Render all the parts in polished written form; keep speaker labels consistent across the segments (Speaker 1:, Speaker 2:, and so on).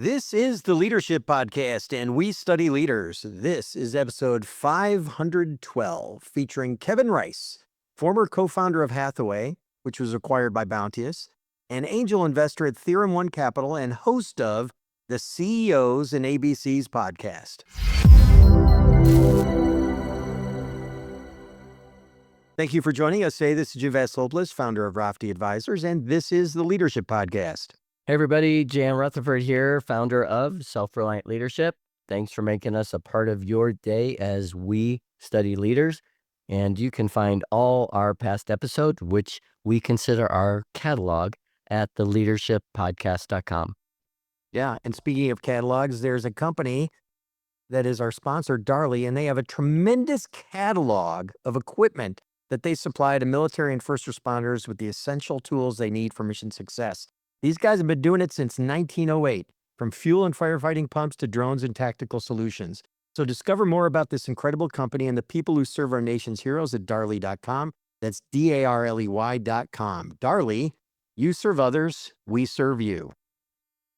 Speaker 1: This is the Leadership Podcast, and we study leaders. This is episode 512, featuring Kevin Rice, former co-founder of Hathaway, which was acquired by Bounteous, an angel investor at Theorem One Capital, and host of the CEOs and ABCs podcast. Thank you for joining us today. This is Javas Lopez, founder of Rafty Advisors, and this is the Leadership Podcast.
Speaker 2: Hey everybody, Jan Rutherford here, founder of Self-Reliant Leadership. Thanks for making us a part of your day as we study leaders. And you can find all our past episodes, which we consider our catalog, at theleadershippodcast.com.
Speaker 1: Yeah, and speaking of catalogs, there's a company that is our sponsor, Darley, and they have a tremendous catalog of equipment that they supply to military and first responders with the essential tools they need for mission success. These guys have been doing it since 1908, from fuel and firefighting pumps to drones and tactical solutions. So discover more about this incredible company and the people who serve our nation's heroes at Darley.com. That's DARLEY.com. Darley, you serve others, we serve you.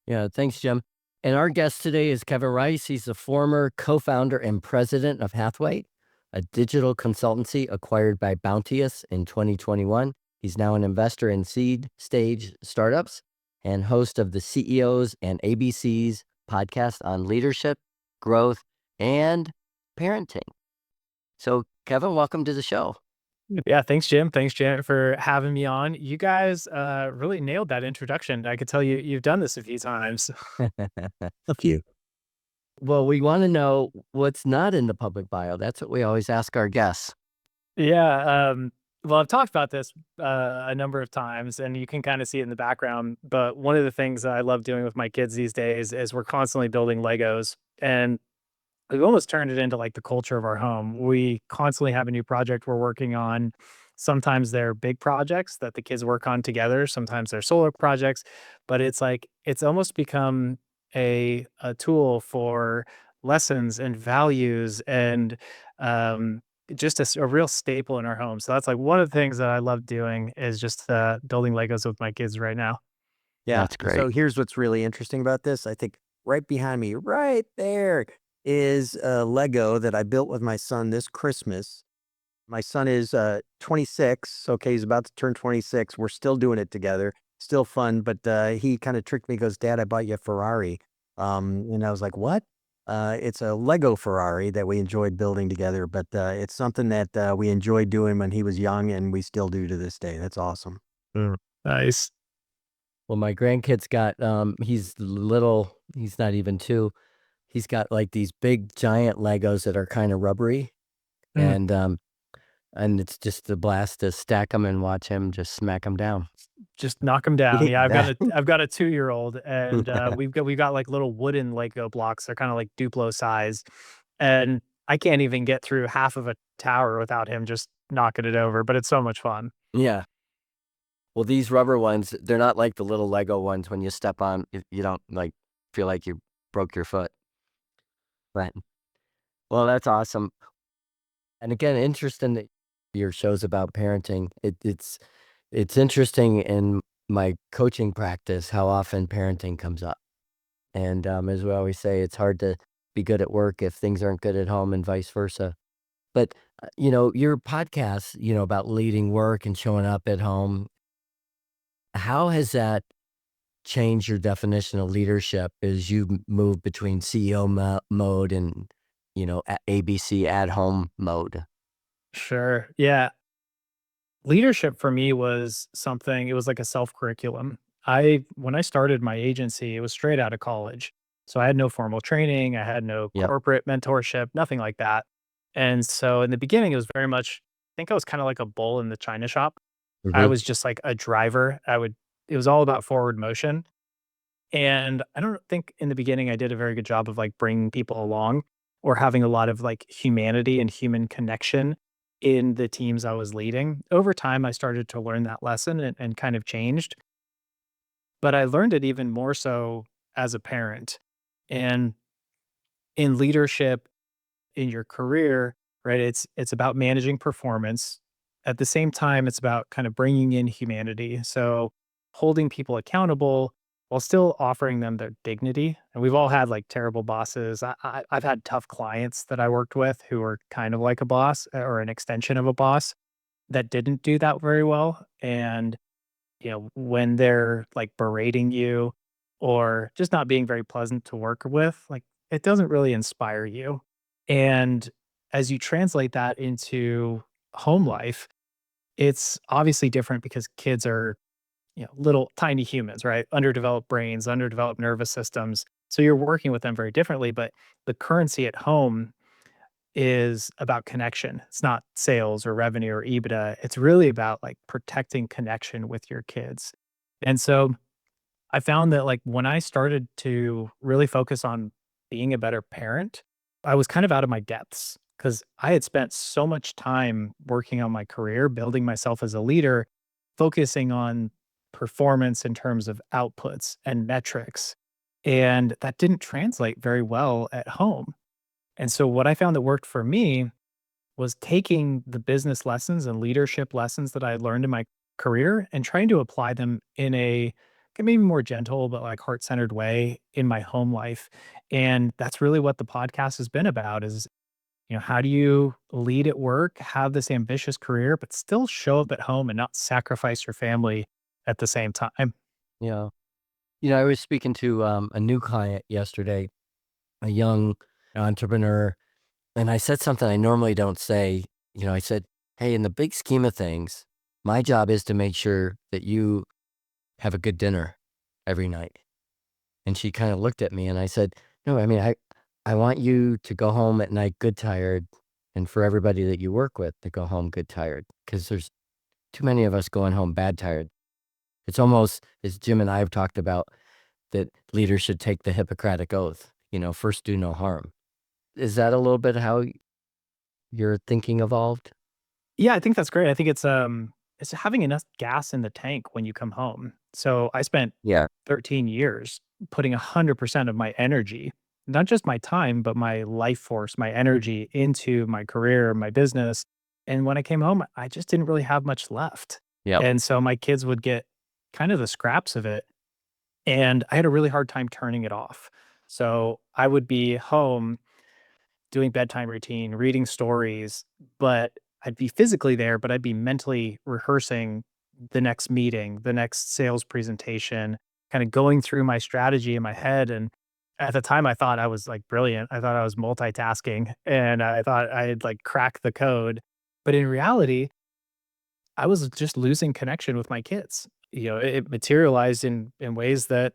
Speaker 2: Yeah, thanks, Jim. And our guest today is Kevin Rice. He's the former co-founder and president of Hathaway, a digital consultancy acquired by Bounteous in 2021. He's now an investor in seed stage startups and host of the CEOs and ABCs podcast on leadership, growth, and parenting. So, Kevin, welcome to the show.
Speaker 3: Yeah, thanks, Jim. Thanks, Janet, for having me on. You guys really nailed that introduction. I could tell you've done this a few times.
Speaker 1: A few.
Speaker 2: Well, we want to know what's not in the public bio. That's what we always ask our guests.
Speaker 3: Yeah. Well, I've talked about this a number of times, and you can kind of see it in the background. But one of the things that I love doing with my kids these days is we're constantly building Legos, and we've almost turned it into like the culture of our home. We constantly have a new project we're working on. Sometimes they're big projects that the kids work on together. Sometimes they're solo projects, but it's like it's almost become a tool for lessons and values and just a real staple in our home. So that's like one of the things that I love doing is just building Legos with my kids right now.
Speaker 1: Yeah,
Speaker 2: That's great.
Speaker 1: So here's what's really interesting about this. I think right behind me, right there, is a Lego that I built with my son this Christmas. My son is 26. Okay, he's about to turn 26. We're still doing it together. Still fun, but he kind of tricked me. He goes, "Dad, I bought you a Ferrari." And I was like, "What?" It's a Lego Ferrari that we enjoyed building together, but it's something that we enjoyed doing when he was young, and we still do to this day. That's awesome.
Speaker 3: Nice.
Speaker 2: Well, my grandkid's got, he's little, he's not even 2. He's got like these big giant Legos that are kind of rubbery.
Speaker 3: Mm.
Speaker 2: And it's just a blast to stack them and watch him just smack them down.
Speaker 3: Just knock them down. Yeah,
Speaker 1: That-
Speaker 3: I've got a 2-year-old, and we've got like little wooden Lego blocks. They're kind of like Duplo size, and I can't even get through half of a tower without him just knocking it over. But it's so much fun.
Speaker 2: Yeah. Well, these rubber ones, they're not like the little Lego ones when you step on, you don't like feel like you broke your foot. But, well, that's awesome. And again, interesting that your show's about parenting. It's interesting in my coaching practice how often parenting comes up. And as we always say, it's hard to be good at work if things aren't good at home and vice versa. But, your podcast, about leading work and showing up at home, how has that changed your definition of leadership as you move between CEO mode and, ABC at home mode?
Speaker 3: Sure. Yeah. Leadership for me was something, it was like a self-curriculum. When I started my agency, it was straight out of college. So I had no formal training, I had no
Speaker 2: Yep.
Speaker 3: corporate mentorship, nothing like that. And so in the beginning, it was very much, I think I was kind of like a bull in the china shop. I
Speaker 2: Mhm.
Speaker 3: was just like a driver. It was all about forward motion. And I don't think in the beginning I did a very good job of like bringing people along or having a lot of like humanity and human connection in the teams I was leading. Over time, I started to learn that lesson and kind of changed. But I learned it even more so as a parent. And in leadership, in your career, right? It's about managing performance. At the same time, it's about kind of bringing in humanity. So holding people accountable while still offering them their dignity. And we've all had like terrible bosses. I've had tough clients that I worked with who were kind of like a boss or an extension of a boss that didn't do that very well. And, when they're like berating you or just not being very pleasant to work with, like it doesn't really inspire you. And as you translate that into home life, it's obviously different because kids are, little tiny humans, right? Underdeveloped brains, underdeveloped nervous systems. So you're working with them very differently, but the currency at home is about connection. It's not sales or revenue or EBITDA. It's really about like protecting connection with your kids. And so I found that like when I started to really focus on being a better parent, I was kind of out of my depths because I had spent so much time working on my career, building myself as a leader, focusing on performance in terms of outputs and metrics. And that didn't translate very well at home. And so what I found that worked for me was taking the business lessons and leadership lessons that I had learned in my career and trying to apply them in a maybe more gentle but like heart-centered way in my home life. And that's really what the podcast has been about is, how do you lead at work, have this ambitious career, but still show up at home and not sacrifice your family at the same time?
Speaker 2: Yeah. I was speaking to a new client yesterday, a young entrepreneur, and I said something I normally don't say. I said, "Hey, in the big scheme of things, my job is to make sure that you have a good dinner every night." And she kind of looked at me and I said, "No, I mean, I want you to go home at night good tired, and for everybody that you work with to go home good tired, because there's too many of us going home bad tired." It's almost, as Jim and I have talked about, that leaders should take the Hippocratic oath, first do no harm. Is that a little bit how your thinking evolved?
Speaker 3: Yeah, I think that's great. I think it's having enough gas in the tank when you come home. So I spent
Speaker 2: Yeah.
Speaker 3: 13 years putting 100% of my energy, not just my time, but my life force, my energy into my career, my business. And when I came home, I just didn't really have much left.
Speaker 2: Yep.
Speaker 3: And so my kids would get kind of the scraps of it. And I had a really hard time turning it off. So I would be home doing bedtime routine, reading stories, but I'd be physically there, but I'd be mentally rehearsing the next meeting, the next sales presentation, kind of going through my strategy in my head. And at the time, I thought I was like brilliant. I thought I was multitasking and I thought I had like cracked the code. But in reality, I was just losing connection with my kids. It materialized in ways that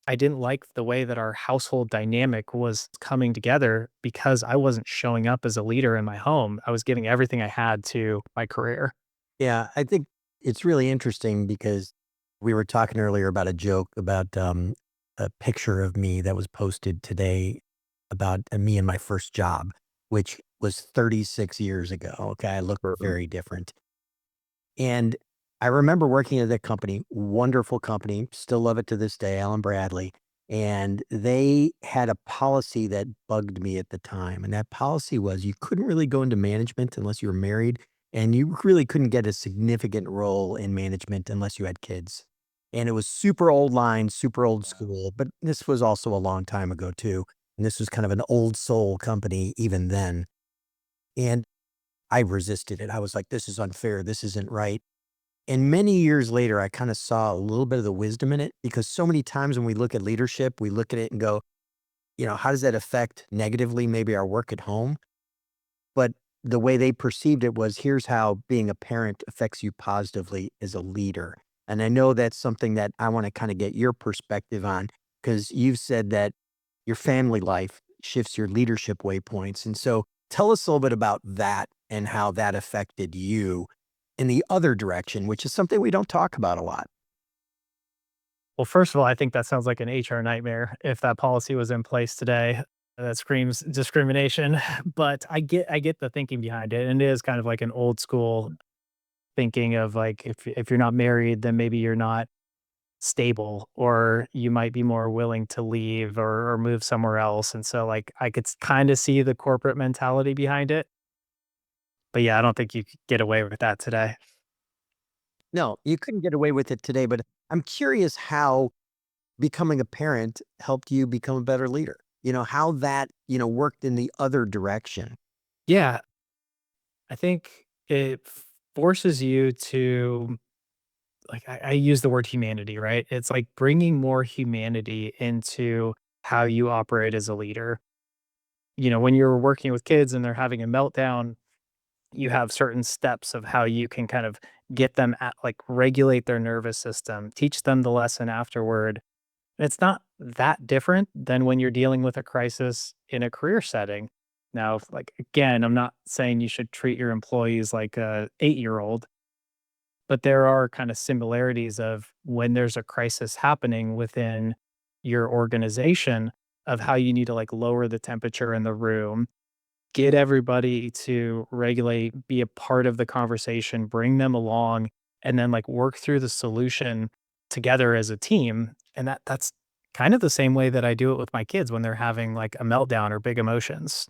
Speaker 3: I didn't like the way that our household dynamic was coming together because I wasn't showing up as a leader in my home. I was giving everything I had to my career.
Speaker 1: Yeah, I think it's really interesting because we were talking earlier about a joke about a picture of me that was posted today about me and my first job, which was 36 years ago. Okay, I look
Speaker 2: Mhm.
Speaker 1: very different. And I remember working at that company, wonderful company, still love it to this day, Allen Bradley. And they had a policy that bugged me at the time. And that policy was you couldn't really go into management unless you were married. And you really couldn't get a significant role in management unless you had kids. And it was super old line, super old school. But this was also a long time ago, too. And this was kind of an old soul company even then. And I resisted it. I was like, this is unfair. This isn't right. And many years later, I kind of saw a little bit of the wisdom in it because so many times when we look at leadership, we look at it and go, how does that affect negatively maybe our work at home? But the way they perceived it was here's how being a parent affects you positively as a leader. And I know that's something that I want to kind of get your perspective on because you've said that your family life shifts your leadership waypoints. And so tell us a little bit about that and how that affected you in the other direction, which is something we don't talk about a lot.
Speaker 3: Well, first of all, I think that sounds like an HR nightmare if that policy was in place today. That screams discrimination. But I get the thinking behind it. And it is kind of like an old school thinking of like if you're not married, then maybe you're not stable or you might be more willing to leave or move somewhere else. And so like I could kind of see the corporate mentality behind it. But yeah, I don't think you could get away with that today.
Speaker 1: No, you couldn't get away with it today, but I'm curious how becoming a parent helped you become a better leader? How that, worked in the other direction.
Speaker 3: Yeah, I think it forces you to, like, I use the word humanity, right? It's like bringing more humanity into how you operate as a leader. When you're working with kids and they're having a meltdown, you have certain steps of how you can kind of get them at, like, regulate their nervous system, teach them the lesson afterward. And it's not that different than when you're dealing with a crisis in a career setting. Now, like, again, I'm not saying you should treat your employees like a 8-year-old, but there are kind of similarities of when there's a crisis happening within your organization of how you need to, like, lower the temperature in the room, get everybody to regulate, be a part of the conversation, bring them along, and then, like, work through the solution together as a team. And that's kind of the same way that I do it with my kids when they're having, like, a meltdown or big emotions.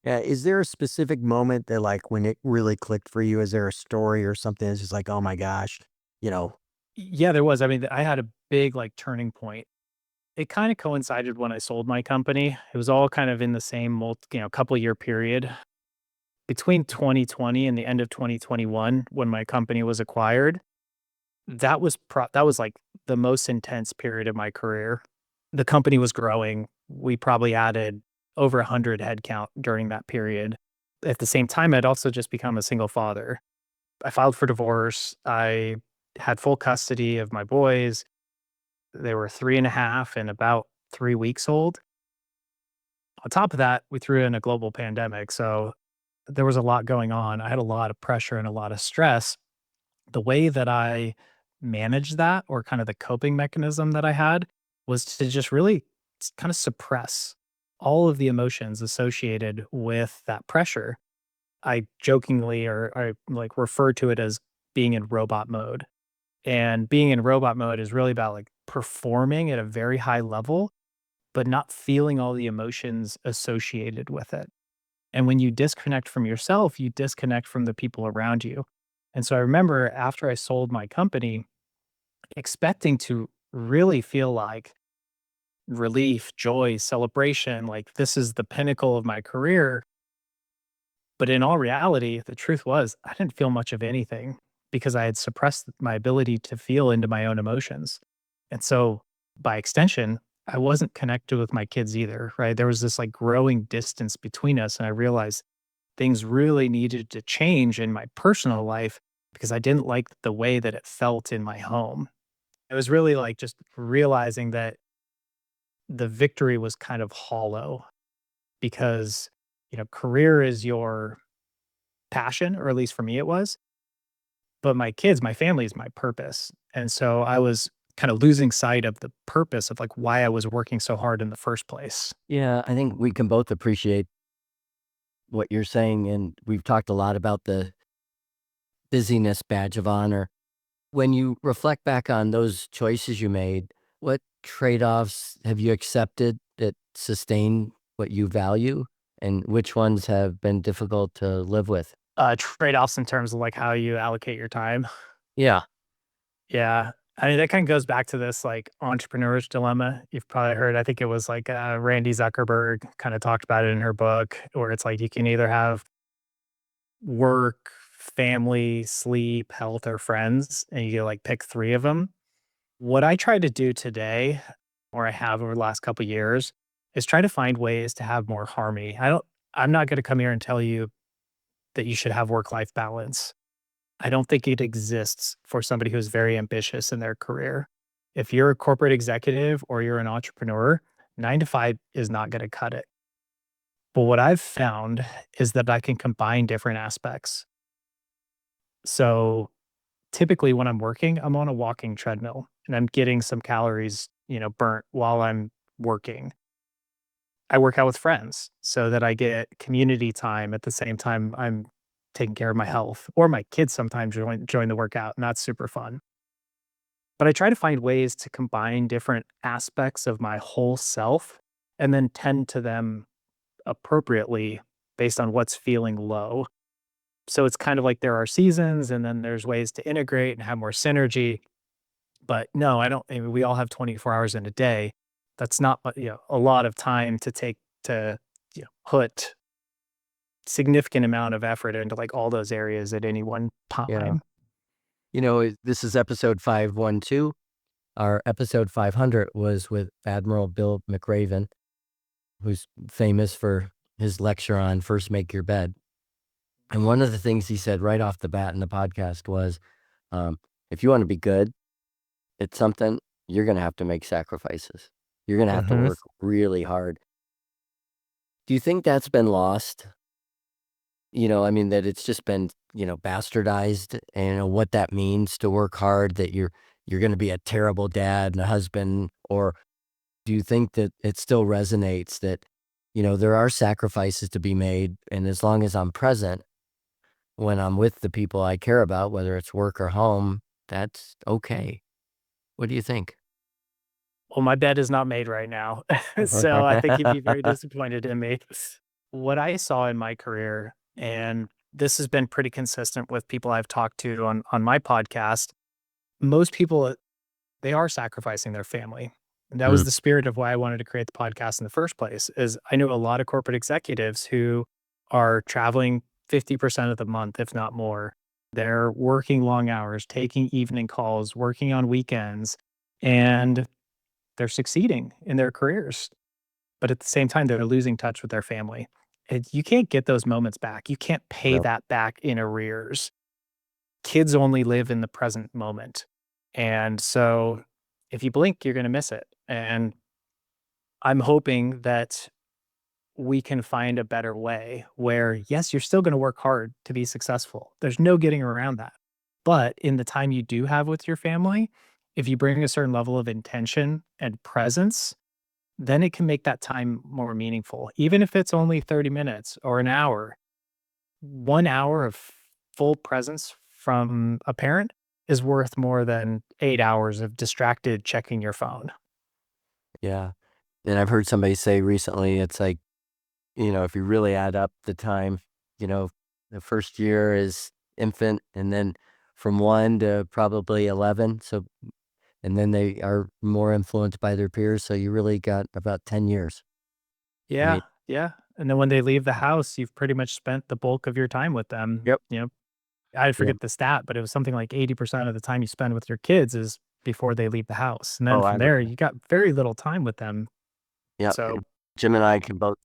Speaker 1: Yeah. Is there a specific moment that, like, when it really clicked for you? Is there a story or something that's just like, oh my gosh, you know?
Speaker 3: Yeah, there was. I mean, I had a big, like, turning point. It kind of coincided when I sold my company. It was all kind of in the same couple year period between 2020 and the end of 2021 when my company was acquired. That was, like, the most intense period of my career. The company was growing. We probably added over 100 headcount during that period. At the same time, I'd also just become a single father. I filed for divorce. I had full custody of my boys. They were 3.5 and about 3 weeks old. On top of that, we threw in a global pandemic, so there was a lot going on. I had a lot of pressure and a lot of stress. The way that I managed that, or kind of the coping mechanism that I had, was to just really kind of suppress all of the emotions associated with that pressure. I jokingly, or I, like, refer to it as being in robot mode. And being in robot mode is really about, like, performing at a very high level, but not feeling all the emotions associated with it. And when you disconnect from yourself, you disconnect from the people around you. And so I remember after I sold my company, expecting to really feel like relief, joy, celebration, like this is the pinnacle of my career. But in all reality, the truth was I didn't feel much of anything because I had suppressed my ability to feel into my own emotions. And so by extension, I wasn't connected with my kids either, right? There was this, like, growing distance between us. And I realized things really needed to change in my personal life because I didn't like the way that it felt in my home. It was really like just realizing that the victory was kind of hollow because, career is your passion, or at least for me it was, but my kids, my family is my purpose. And so I was kind of losing sight of the purpose of, like, why I was working so hard in the first place.
Speaker 2: Yeah, I think we can both appreciate what you're saying, and we've talked a lot about the busyness badge of honor. When you reflect back on those choices you made, what trade-offs have you accepted that sustain what you value, and which ones have been difficult to live with?
Speaker 3: Trade-offs in terms of, like, how you allocate your time.
Speaker 2: Yeah.
Speaker 3: Yeah. I mean, that kind of goes back to this, like, entrepreneur's dilemma. You've probably heard, I think it was like Randy Zuckerberg kind of talked about it in her book, where it's like you can either have work, family, sleep, health, or friends, and you like pick three of them. What I try to do today, or I have over the last couple years, is try to find ways to have more harmony. I'm not going to come here and tell you that you should have work life balance. I don't think it exists for somebody who's very ambitious in their career. If you're a corporate executive or you're an entrepreneur, 9 to 5 is not going to cut it. But what I've found is that I can combine different aspects. So typically when I'm working, I'm on a walking treadmill and I'm getting some calories, burnt while I'm working. I work out with friends so that I get community time at the same time I'm taking care of my health, or my kids sometimes join the workout, and that's super fun. But I try to find ways to combine different aspects of my whole self and then tend to them appropriately based on what's feeling low. So it's kind of like there are seasons and then there's ways to integrate and have more synergy. But no, I mean, we all have 24 hours in a day. That's not, a lot of time to take to, put significant amount of effort into like all those areas at any one
Speaker 2: Yeah.
Speaker 3: time.
Speaker 2: This is episode 512. Our episode 500 was with Admiral Bill McRaven, who's famous for his lecture on first make your bed. And one of the things he said right off the bat in the podcast was, if you want to be good at something, you're going to have to make sacrifices. You're going to have to
Speaker 3: Mhm.
Speaker 2: work really hard. Do you think that's been lost? I mean, that it's just been, bastardized, and what that means to work hard, that you're going to be a terrible dad and a husband, or do you think that it still resonates that, there are sacrifices to be made, and as long as I'm present when I'm with the people I care about, whether it's work or home, that's okay. What do you think?
Speaker 3: Well, my bed is not made right now. So I think you'd be very disappointed in me. What I saw in my career, and this has been pretty consistent with people I've talked to on my podcast, most people, they are sacrificing their family. And that was
Speaker 2: Mm,
Speaker 3: the spirit of why I wanted to create the podcast in the first place, is I know a lot of corporate executives who are traveling 50% of the month, if not more. They're working long hours, taking evening calls, working on weekends, and they're succeeding in their careers. But at the same time, they're losing touch with their family. And you can't get those moments back. You can't pay
Speaker 2: no,
Speaker 3: that back in arrears. Kids only live in the present moment. And so if you blink, you're going to miss it. And I'm hoping that we can find a better way where, yes, you're still going to work hard to be successful. There's no getting around that. But in the time you do have with your family, if you bring a certain level of intention and presence, then it can make that time more meaningful. Even if it's only 30 minutes or an hour, 1 hour of full presence from a parent is worth more than 8 hours of distracted checking your phone.
Speaker 2: yeah. And I've heard somebody say recently, it's like, if you really add up the time, you know, the first year is infant, and then from 1 to probably 11. So, and then they are more influenced by their peers. So you really got about 10 years. I
Speaker 3: Yeah,
Speaker 2: mean,
Speaker 3: yeah. And then when they leave the house, you've pretty much spent the bulk of your time with them.
Speaker 2: yep.
Speaker 3: I
Speaker 2: Yep.
Speaker 3: forget the stat, but it was something like 80% of the time you spend with your kids is before they leave the house. And then
Speaker 2: Oh,
Speaker 3: from
Speaker 2: I,
Speaker 3: there, you got very little time with them.
Speaker 2: yep.
Speaker 3: So,
Speaker 2: And Jim and I can both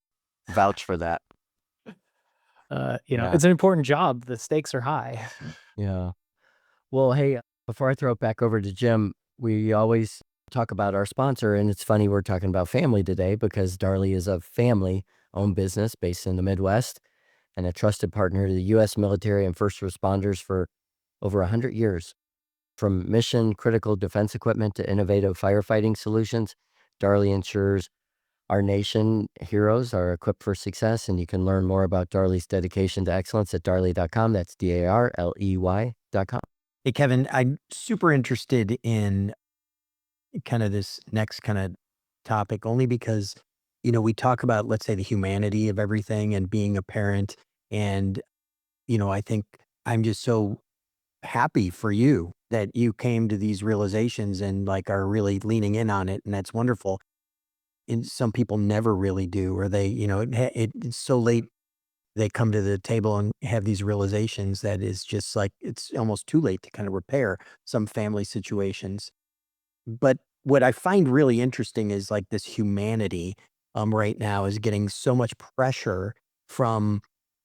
Speaker 2: vouch for that. Yeah.
Speaker 3: it's an important job. The stakes are high.
Speaker 2: Yeah. Well, hey, before I throw it back over to Jim, we always talk about our sponsor, and it's funny we're talking about family today because Darley is a family-owned business based in the Midwest and a trusted partner to the U.S. military and first responders for over 100 years. From mission-critical defense equipment to innovative firefighting solutions, Darley ensures our nation heroes are equipped for success, and you can learn more about Darley's dedication to excellence at darley.com. That's DARLEY.com.
Speaker 1: Hey, Kevin, I'm super interested in kind of this next kind of topic only because, we talk about, let's say, the humanity of everything and being a parent. And, I think I'm just so happy for you that you came to these realizations and like are really leaning in on it. And that's wonderful. And some people never really do, or they, it's so late they come to the table and have these realizations that is just like it's almost too late to kind of repair some family situations. But what I find really interesting is like this humanity right now is getting so much pressure from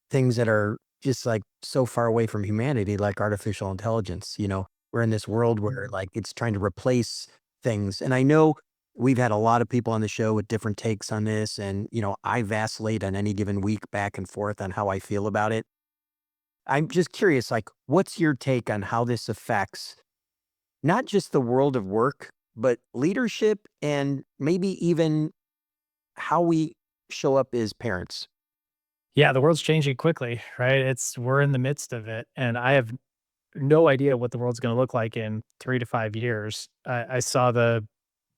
Speaker 1: things that are just like so far away from humanity, like artificial intelligence. We're in this world where like it's trying to replace things. And I know we've had a lot of people on the show with different takes on this. And, I vacillate on any given week back and forth on how I feel about it. I'm just curious, like, what's your take on how this affects not just the world of work, but leadership and maybe even how we show up as parents?
Speaker 3: Yeah, the world's changing quickly, right? We're in the midst of it. And I have no idea what the world's going to look like in 3 to 5 years. I saw the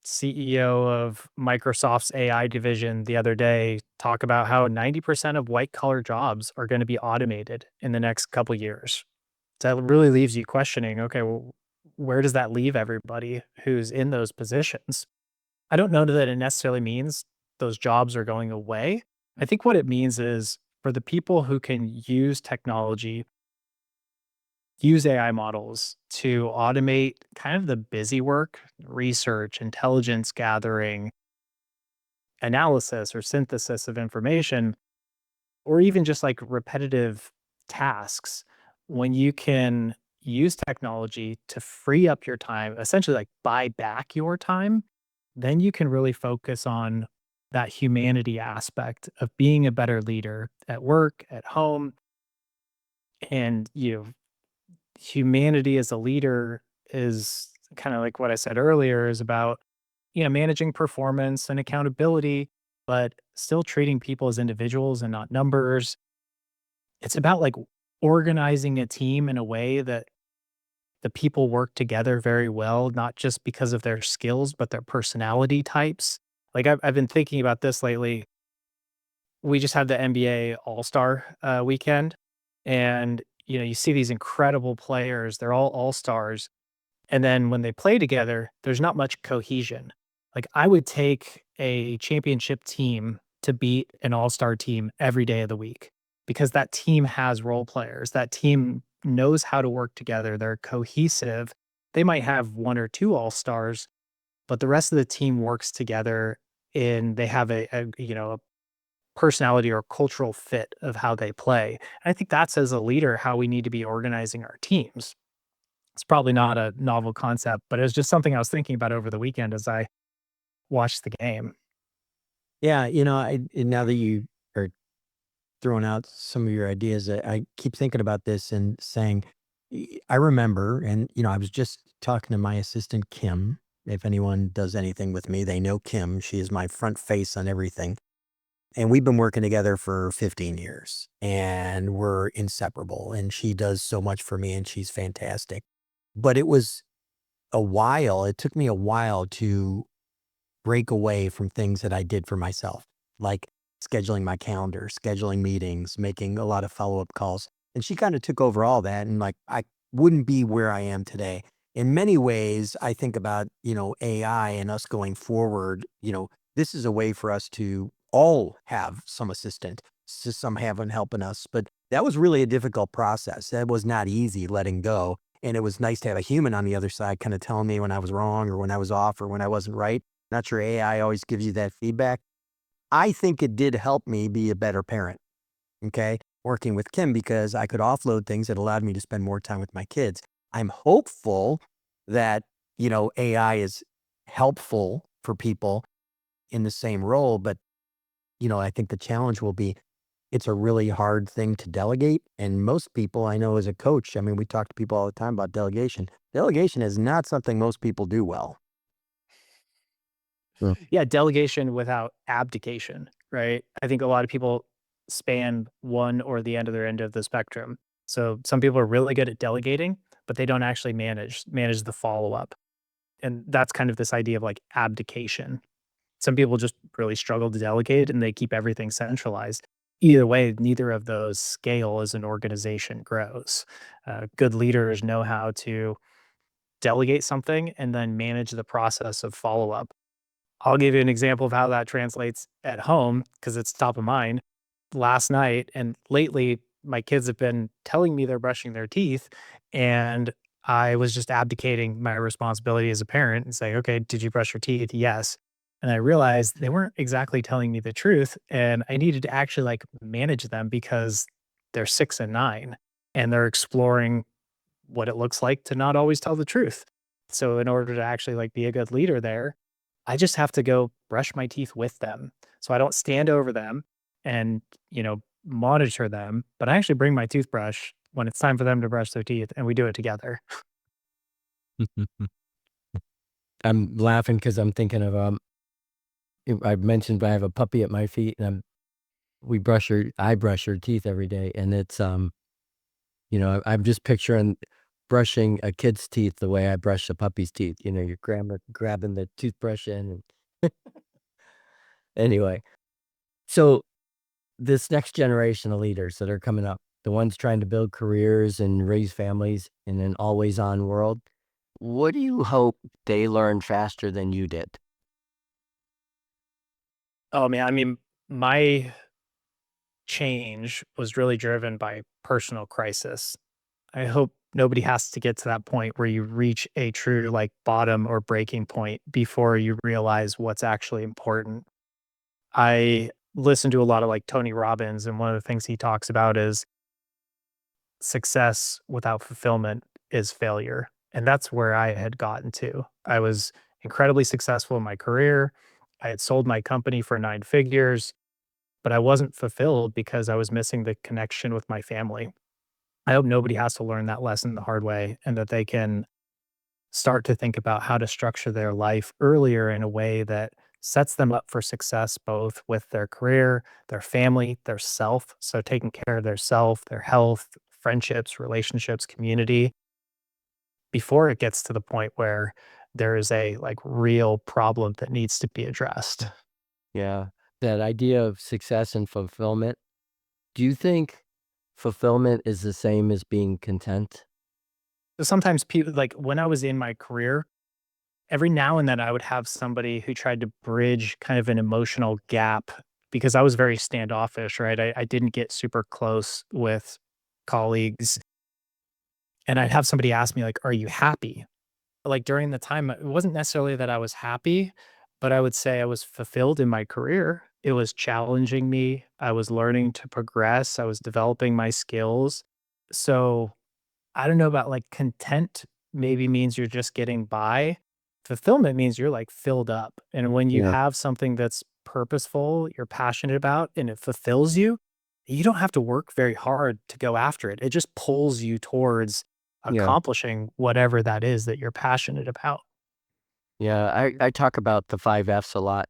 Speaker 3: CEO of Microsoft's AI division the other day talk about how 90% of white collar jobs are going to be automated in the next couple years. That really leaves you questioning, okay, well, where does that leave everybody who's in those positions? I don't know that it necessarily means those jobs are going away. I think what it means is for the people who can use technology, use AI models to automate kind of the busy work, research, intelligence gathering, analysis or synthesis of information, or even just like repetitive tasks, when you can use technology to free up your time, essentially like buy back your time, then you can really focus on that humanity aspect of being a better leader at work, at home. And humanity as a leader is kind of like what I said earlier is about, managing performance and accountability, but still treating people as individuals and not numbers. It's about like organizing a team in a way that the people work together very well, not just because of their skills, but their personality types. Like I've been thinking about this lately. We just had the NBA All-Star weekend, and you see these incredible players. They're all stars, and then when they play together, there's not much cohesion. Like I would take a championship team to beat an all-star team every day of the week because that team has role players. That team knows how to work together. They're cohesive. They might have one or two all-stars, but the rest of the team works together and they have a personality or cultural fit of how they play. And I think that's as a leader how we need to be organizing our teams. It's probably not a novel concept, but it was just something I was thinking about over the weekend as I watched the game.
Speaker 1: Yeah, now that you are throwing out some of your ideas, I keep thinking about this and saying, I remember, and I was just talking to my assistant Kim. If anyone does anything with me, they know Kim. She is my front face on everything. And we've been working together for 15 years and we're inseparable. And she does so much for me and she's fantastic. But it took me a while to break away from things that I did for myself, like scheduling my calendar, scheduling meetings, making a lot of follow-up calls. And she kind of took over all that. And like, I wouldn't be where I am today. In many ways, I think about, AI and us going forward, this is a way for us to all have some assistant, some having helping us. But that was really a difficult process. That was not easy letting go. And it was nice to have a human on the other side kind of telling me when I was wrong or when I was off or when I wasn't right. Not sure AI always gives you that feedback. I think it did help me be a better parent, okay, working with Kim because I could offload things that allowed me to spend more time with my kids. I'm hopeful that, AI is helpful for people in the same role, but, I think the challenge will be it's a really hard thing to delegate. And most people I know as a coach, I mean, we talk to people all the time about delegation. Delegation is not something most people do well. So,
Speaker 3: Yeah, delegation without abdication, right? I think a lot of people span one or the end of their end of the spectrum. So some people are really good at delegating, but they don't actually manage the follow-up. And that's kind of this idea of like abdication. Some people just really struggle to delegate and they keep everything centralized. Either way, neither of those scale as an organization grows. Good leaders know how to delegate something and then manage the process of follow up. I'll give you an example of how that translates at home because it's top of mind. Last night and lately, my kids have been telling me they're brushing their teeth, and I was just abdicating my responsibility as a parent and saying, "Okay, did you brush your teeth?" "Yes." And I realized they weren't exactly telling me the truth, and I needed to actually like manage them because they're 6 and 9 and they're exploring what it looks like to not always tell the truth. So in order to actually like be a good leader there, I just have to go brush my teeth with them. So I don't stand over them and, monitor them, but I actually bring my toothbrush when it's time for them to brush their teeth and we do it together.
Speaker 2: I'm laughing because I'm thinking of I mentioned I have a puppy at my feet, and I brush her teeth every day, and it's I'm just picturing brushing a kid's teeth the way I brush a puppy's teeth. You're grabbing the toothbrush in. Anyway, so this next generation of leaders that are coming up, the ones trying to build careers and raise families in an always on world, What do you hope they learn faster than you did?
Speaker 3: Oh man, I mean, my change was really driven by personal crisis. I hope nobody has to get to that point where you reach a true like bottom or breaking point before you realize what's actually important. I listen to a lot of like Tony Robbins, and one of the things he talks about is success without fulfillment is failure. And that's where I had gotten to. I was incredibly successful in my career. I had sold my company for 9 figures, but I wasn't fulfilled because I was missing the connection with my family. I hope nobody has to learn that lesson the hard way, and that they can start to think about how to structure their life earlier in a way that sets them up for success both with their career, their family, their self. So taking care of their self, their health, friendships, relationships, community before it gets to the point where there is a like real problem that needs to be addressed.
Speaker 2: Yeah. That idea of success and fulfillment. Do you think fulfillment is the same as being content?
Speaker 3: So sometimes people like when I was in my career, every now and then I would have somebody who tried to bridge kind of an emotional gap because I was very standoffish, right? I didn't get super close with colleagues. And I'd have somebody ask me, like, are you happy? Like during the time, it wasn't necessarily that I was happy, but I would say I was fulfilled in my career. It was challenging me. I was learning to progress. I was developing my skills. So I don't know about like content maybe means you're just getting by. Fulfillment means you're like filled up. And when you
Speaker 2: Yeah.
Speaker 3: have something that's purposeful, you're passionate about, and it fulfills you, you don't have to work very hard to go after it. It just pulls you towards
Speaker 2: Yeah.
Speaker 3: accomplishing whatever that is that you're passionate about.
Speaker 2: Yeah. I talk about the 5 F's a lot,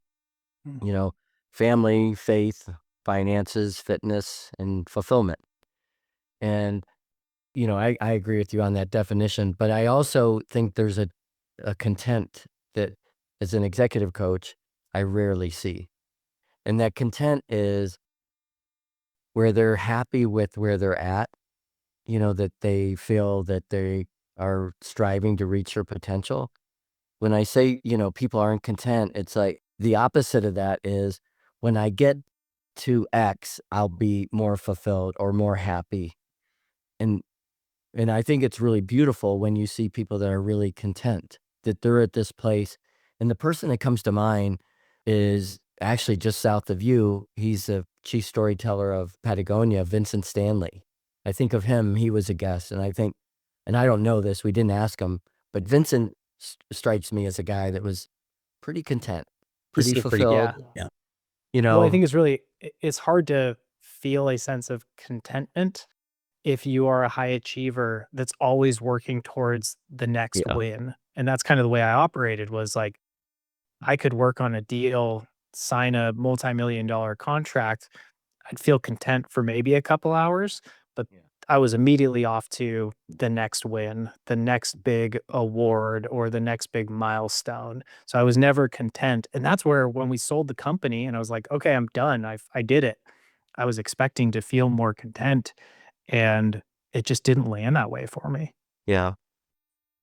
Speaker 1: Mm.
Speaker 2: you know, family, faith, finances, fitness, and fulfillment. And, I agree with you on that definition, but I also think there's a content that as an executive coach, I rarely see. And that content is where they're happy with where they're at, that they feel that they are striving to reach their potential. When I say, people aren't content, it's like the opposite of that is when I get to X, I'll be more fulfilled or more happy. And and I think it's really beautiful when you see people that are really content, that they're at this place. And the person that comes to mind is actually just south of you. He's a chief storyteller of Patagonia, Vincent Stanley. I think of him, he was a guest. And I don't know this, we didn't ask him, but Vincent strikes me as a guy that was pretty content,
Speaker 1: He
Speaker 2: pretty
Speaker 1: seemed pretty
Speaker 3: Yeah.
Speaker 2: fulfilled,
Speaker 1: good. Yeah.
Speaker 2: you
Speaker 3: Well, I
Speaker 2: know?
Speaker 3: think it's really, it's hard to feel a sense of contentment if you are a high achiever that's always working towards the next
Speaker 2: Yeah,
Speaker 3: win. And that's kind of the way I operated was like, I could work on a deal, sign a multi-million dollar contract. I'd feel content for maybe a couple hours, but
Speaker 2: yeah,
Speaker 3: I was immediately off to the next win, the next big award, or the next big milestone. So I was never content. And that's where when we sold the company and I was like, okay, I'm done. I did it. I was expecting to feel more content, and it just didn't land that way for me.
Speaker 2: yeah,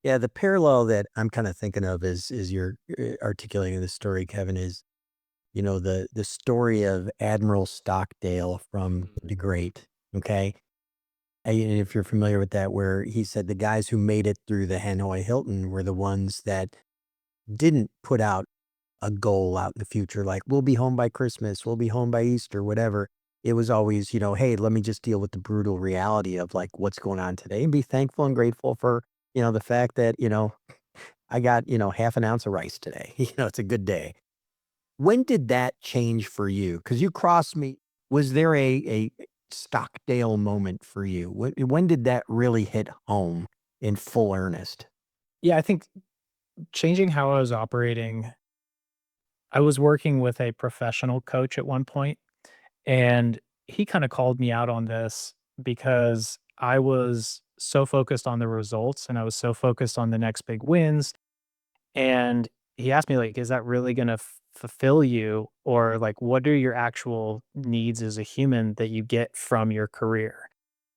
Speaker 1: Yeah, the parallel that I'm kind of thinking of is you're articulating the story, Kevin, is the story of Admiral Stockdale from The Great. Okay, and if you're familiar with that, where he said the guys who made it through the Hanoi Hilton were the ones that didn't put out a goal out in the future, like we'll be home by Christmas, we'll be home by Easter, whatever. It was always, hey, let me just deal with the brutal reality of like what's going on today and be thankful and grateful for, the fact that, I got, half an ounce of rice today. It's a good day. When did that change for you? Because you crossed me. Was there a Stockdale moment for you? When did that really hit home in full earnest?
Speaker 3: Yeah, I think changing how I was operating, I was working with a professional coach at one point, and he kind of called me out on this because I was so focused on the results and I was so focused on the next big wins. And he asked me, like, is that really going to fulfill you? Or, like, what are your actual needs as a human that you get from your career?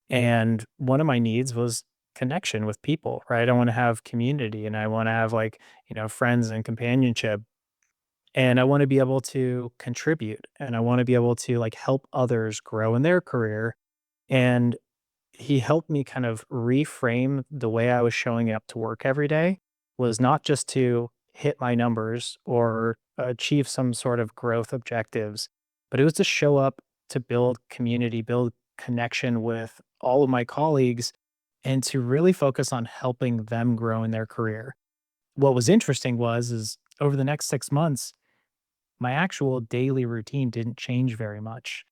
Speaker 3: And one of my needs was connection with people, right? I want to have community and I want to have like, friends and companionship. And I want to be able to contribute and I want to be able to like help others grow in their career. And he helped me kind of reframe the way I was showing up to work every day was not just to hit my numbers or achieve some sort of growth objectives, but it was to show up to build community, build connection with all of my colleagues, and to really focus on helping them grow in their career. What was interesting was is over the next 6 months, my actual daily routine didn't change very much.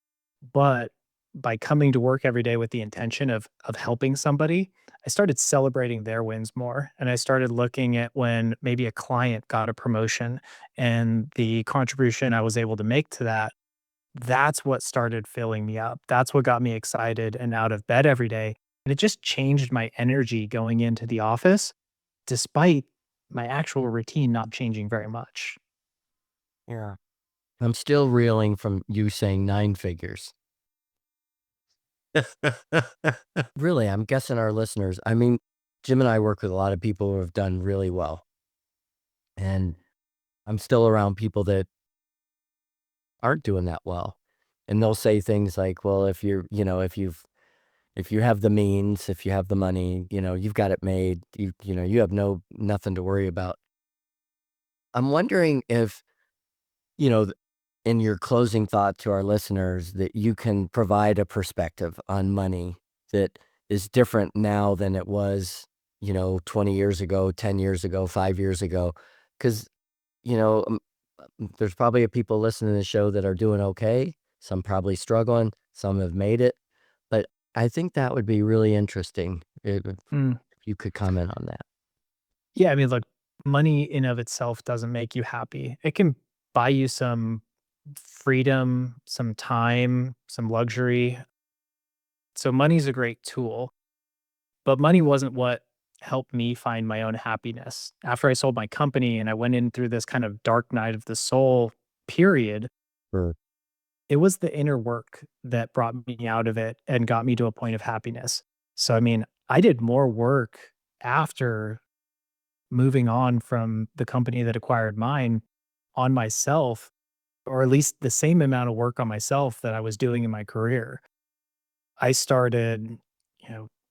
Speaker 3: But by coming to work every day with the intention of helping somebody, I started celebrating their wins more. And I started looking at when maybe a client got a promotion and the contribution I was able to make to that. That's what started filling me up. That's what got me excited and out of bed every day. And it just changed my energy going into the office, despite my actual routine not changing very much.
Speaker 2: Yeah. I'm still reeling from you saying 9 figures. Really, I'm guessing our listeners, I mean, Jim and I work with a lot of people who have done really well. And I'm still around people that aren't doing that well. And they'll say things like, well, if you're, if you have the means, if you have the money, you've got it made, you have nothing to worry about. I'm wondering if, you know, in your closing thought to our listeners, that you can provide a perspective on money that is different now than it was, 20 years ago, 10 years ago, 5 years ago. Because, you know, um, there's probably people listening to the show that are doing okay. Some probably struggling. Some have made it. But I think that would be really interesting if
Speaker 3: Mm.
Speaker 2: you could comment on that.
Speaker 3: Yeah, I mean, look, money in of itself doesn't make you happy. It can buy you some freedom, some time, some luxury. So money's a great tool, but money wasn't what helped me find my own happiness. After I sold my company and I went in through this kind of dark night of the soul period,
Speaker 2: Sure.
Speaker 3: it was the inner work that brought me out of it and got me to a point of happiness. So, I mean, I did more work after moving on from the company that acquired mine on myself, or at least the same amount of work on myself that I was doing in my career. I started,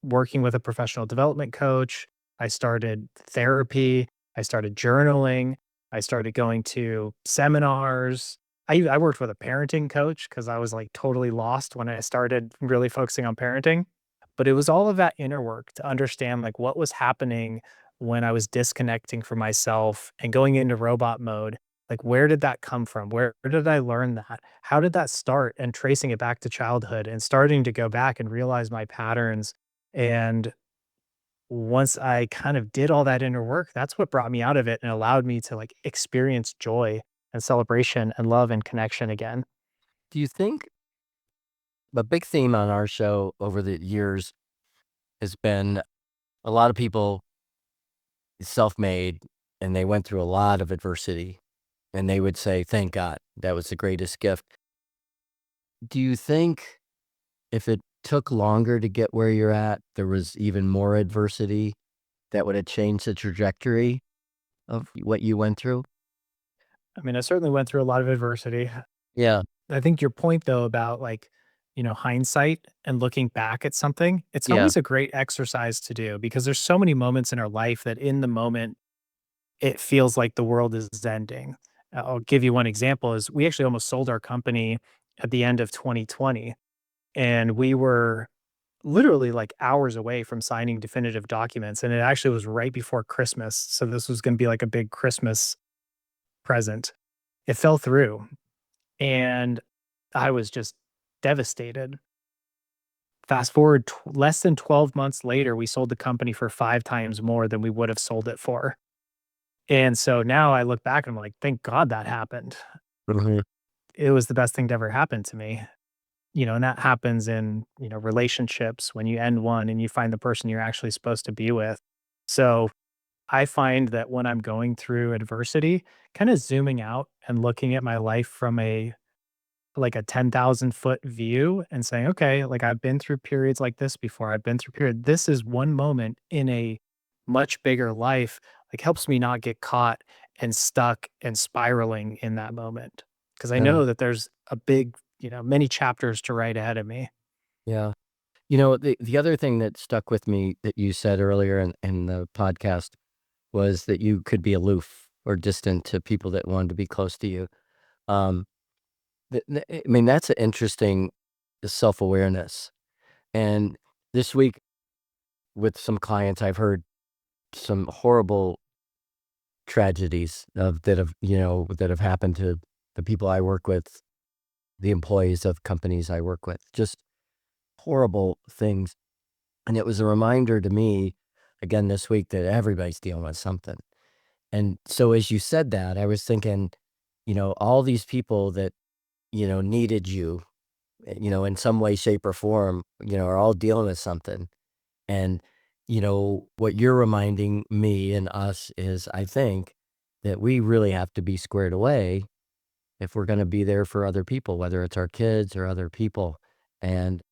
Speaker 3: working with a professional development coach. I started therapy. I started journaling. I started going to seminars. I worked with a parenting coach because I was like totally lost when I started really focusing on parenting. But it was all of that inner work to understand like what was happening when I was disconnecting from myself and going into robot mode. Like, where did that come from? Where did I learn that? How did that start? And tracing it back to childhood and starting to go back and realize my patterns. And once I kind of did all that inner work, that's what brought me out of it and allowed me to like experience joy and celebration and love and connection again.
Speaker 2: Do you think a big theme on our show over the years has been a lot of people self-made and they went through a lot of adversity and they would say, thank God, that was the greatest gift. Do you think if it took longer to get where you're at, there was even more adversity that would have changed the trajectory of what you went through?
Speaker 3: I mean, I certainly went through a lot of adversity.
Speaker 2: Yeah.
Speaker 3: I think your point though about like, hindsight and looking back at something, it's
Speaker 2: Yeah.
Speaker 3: always a great exercise to do because there's so many moments in our life that in the moment it feels like the world is ending. I'll give you one example is we actually almost sold our company at the end of 2020 and we were literally like hours away from signing definitive documents and it actually was right before Christmas. So this was going to be like a big Christmas present. It fell through and I was just devastated. Fast forward less than 12 months later, we sold the company for 5 times more than we would have sold it for. And so now I look back and I'm like, thank God that happened.
Speaker 2: Mhm.
Speaker 3: It was the best thing to ever happen to me. And that happens in, relationships when you end one and you find the person you're actually supposed to be with. So I find that when I'm going through adversity, kind of zooming out and looking at my life from a like a 10,000 foot view and saying, okay, like I've been through periods like this before. I've been through period. This is one moment in a much bigger life, like helps me not get caught and stuck and spiraling in that moment. Cause I
Speaker 2: Yeah.
Speaker 3: know that there's a big, many chapters to write ahead of me.
Speaker 2: Yeah. The other thing that stuck with me that you said earlier in the podcast was that you could be aloof or distant to people that wanted to be close to you. Um, I mean, that's an interesting self-awareness. And this week with some clients, I've heard some horrible tragedies that have happened to the people I work with, the employees of companies I work with, just horrible things. And it was a reminder to me again this week that everybody's dealing with something. And so as you said that, I was thinking, all these people that, needed you, in some way, shape, or form, are all dealing with something. And, what you're reminding me and us is, I think, that we really have to be squared away if we're going to be there for other people, whether it's our kids or other people. And,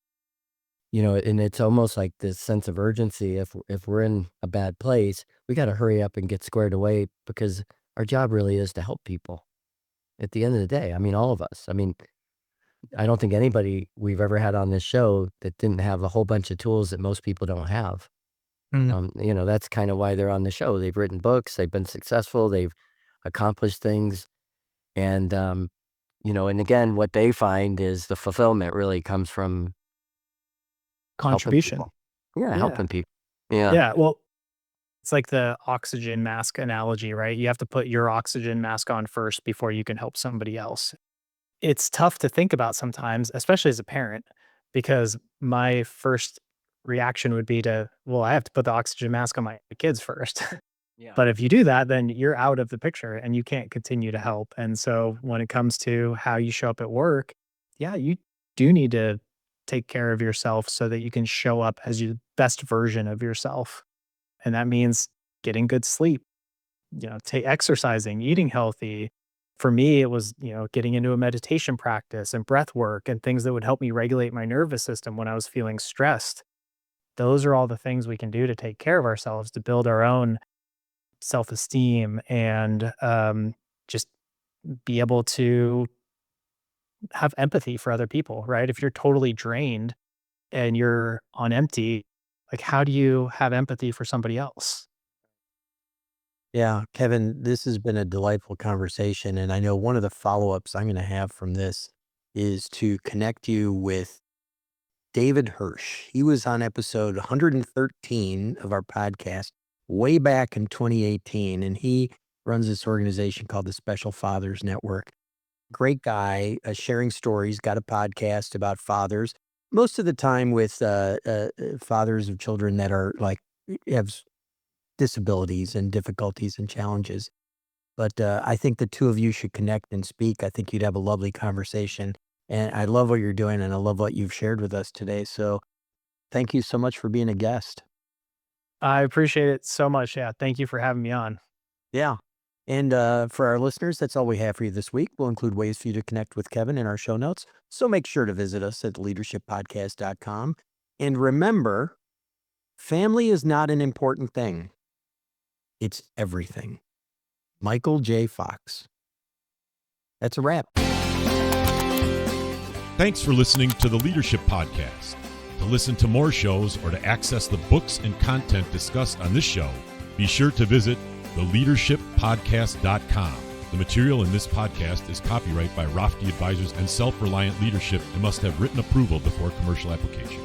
Speaker 2: and it's almost like this sense of urgency. If we're in a bad place, we got to hurry up and get squared away because our job really is to help people at the end of the day. I mean, all of us. I mean, I don't think anybody we've ever had on this show that didn't have a whole bunch of tools that most people don't have. That's kind of why they're on the show. They've written books, they've been successful, they've accomplished things. And, and again, what they find is the fulfillment really comes from helping
Speaker 3: Contribution.
Speaker 2: people. Yeah,
Speaker 3: Yeah.
Speaker 2: helping people. Yeah.
Speaker 3: Yeah. Well, it's like the oxygen mask analogy, right? You have to put your oxygen mask on first before you can help somebody else. It's tough to think about sometimes, especially as a parent, because my first reaction would be well, I have to put the oxygen mask on my kids first.
Speaker 2: Yeah.
Speaker 3: But if you do that, then you're out of the picture and you can't continue to help. And so when it comes to how you show up at work, yeah, you do need to take care of yourself so that you can show up as your best version of yourself. And that means getting good sleep, exercising, eating healthy. For me, it was, getting into a meditation practice and breath work and things that would help me regulate my nervous system when I was feeling stressed. Those are all the things we can do to take care of ourselves, to build our own self-esteem and just be able to have empathy for other people, right? If you're totally drained and you're on empty, like how do you have empathy for somebody else?
Speaker 1: Yeah, Kevin, this has been a delightful conversation. And I know one of the follow-ups I'm going to have from this is to connect you with David Hirsch. He was on episode 113 of our podcast way back in 2018, and he runs this organization called the Special Fathers Network. Great guy, sharing stories, got a podcast about fathers, most of the time with fathers of children that are like, have disabilities and difficulties and challenges. But I think the two of you should connect and speak. I think you'd have a lovely conversation. And I love what you're doing, and I love what you've shared with us today. So thank you so much for being a guest.
Speaker 3: I appreciate it so much. Yeah. Thank you for having me on.
Speaker 1: Yeah. And for our listeners, that's all we have for you this week. We'll include ways for you to connect with Kevin in our show notes. So make sure to visit us at leadershippodcast.com. And remember, family is not an important thing. It's everything. Michael J. Fox. That's a wrap.
Speaker 4: Thanks for listening to the Leadership Podcast. To listen to more shows or to access the books and content discussed on this show, be sure to visit theleadershippodcast.com. The material in this podcast is copyright by Rafti Advisors and Self-Reliant Leadership and must have written approval before commercial application.